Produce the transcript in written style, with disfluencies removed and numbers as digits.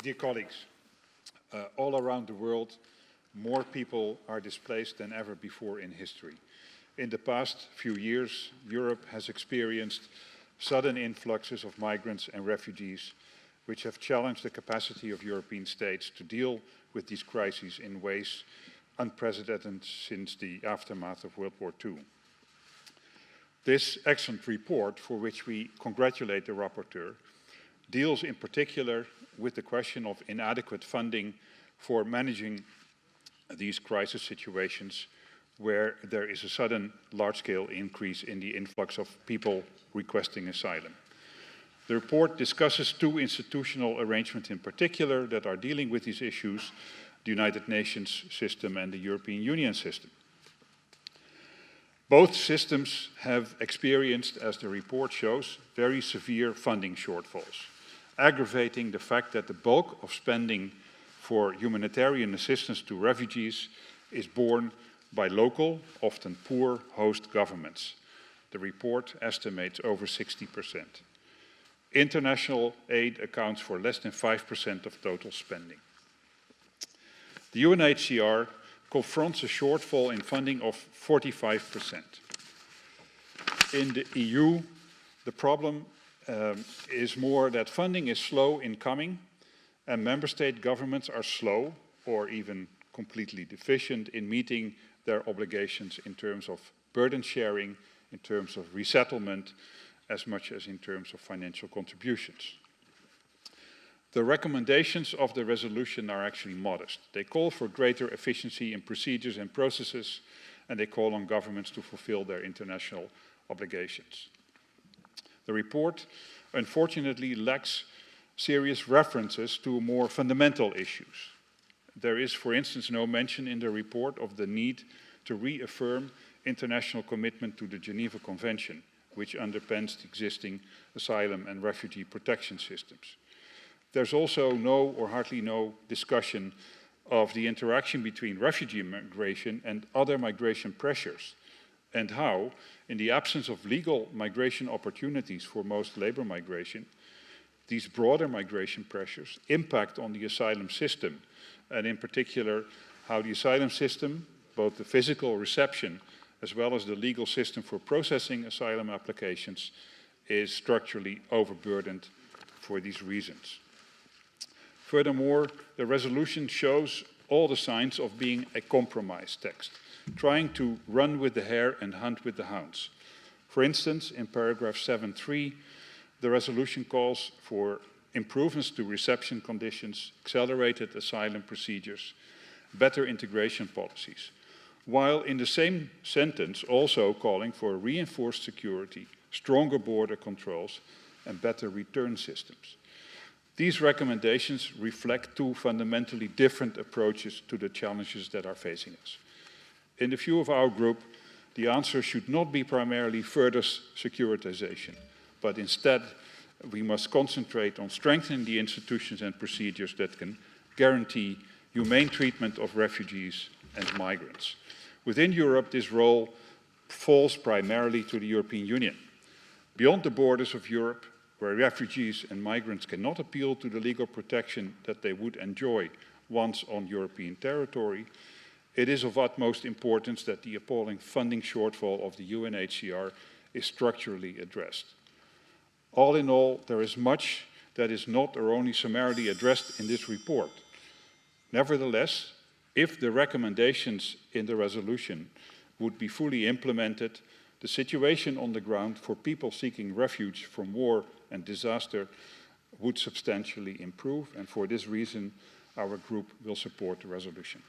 Dear colleagues, all around the world, more people are displaced than ever before in history. In the past few years, Europe has experienced sudden influxes of migrants and refugees, which have challenged the capacity of European states to deal with these crises in ways unprecedented since the aftermath of World War II. This excellent report, for which we congratulate the rapporteur, deals in particular with the question of inadequate funding for managing these crisis situations where there is a sudden large-scale increase in the influx of people requesting asylum. The report discusses two institutional arrangements in particular that are dealing with these issues, the United Nations system and the European Union system. Both systems have experienced, as the report shows, very severe funding shortfalls, aggravating the fact that the bulk of spending for humanitarian assistance to refugees is borne by local, often poor, host governments. The report estimates over 60%. International aid accounts for less than 5% of total spending. The UNHCR confronts a shortfall in funding of 45%. In the EU, the problem is more that funding is slow in coming, and member state governments are slow or even completely deficient in meeting their obligations in terms of burden sharing, in terms of resettlement, as much as in terms of financial contributions. The recommendations of the resolution are actually modest. They call for greater efficiency in procedures and processes, and they call on governments to fulfill their international obligations. The report, unfortunately, lacks serious references to more fundamental issues. There is, for instance, no mention in the report of the need to reaffirm international commitment to the Geneva Convention, which underpins the existing asylum and refugee protection systems. There's also no or hardly no discussion of the interaction between refugee migration and other migration pressures, and how, in the absence of legal migration opportunities for most labor migration, these broader migration pressures impact on the asylum system, and in particular, how the asylum system, both the physical reception as well as the legal system for processing asylum applications, is structurally overburdened for these reasons. Furthermore, the resolution shows all the signs of being a compromise text, trying to run with the hare and hunt with the hounds. For instance, in paragraph 7.3, the resolution calls for improvements to reception conditions, accelerated asylum procedures, better integration policies, while in the same sentence also calling for reinforced security, stronger border controls, and better return systems. These recommendations reflect two fundamentally different approaches to the challenges that are facing us. In the view of our group, the answer should not be primarily further securitization, but instead we must concentrate on strengthening the institutions and procedures that can guarantee humane treatment of refugees and migrants. Within Europe, this role falls primarily to the European Union. Beyond the borders of Europe, where refugees and migrants cannot appeal to the legal protection that they would enjoy once on European territory, it is of utmost importance that the appalling funding shortfall of the UNHCR is structurally addressed. All in all, there is much that is not or only summarily addressed in this report. Nevertheless, if the recommendations in the resolution would be fully implemented, the situation on the ground for people seeking refuge from war and disaster would substantially improve, and for this reason, our group will support the resolution.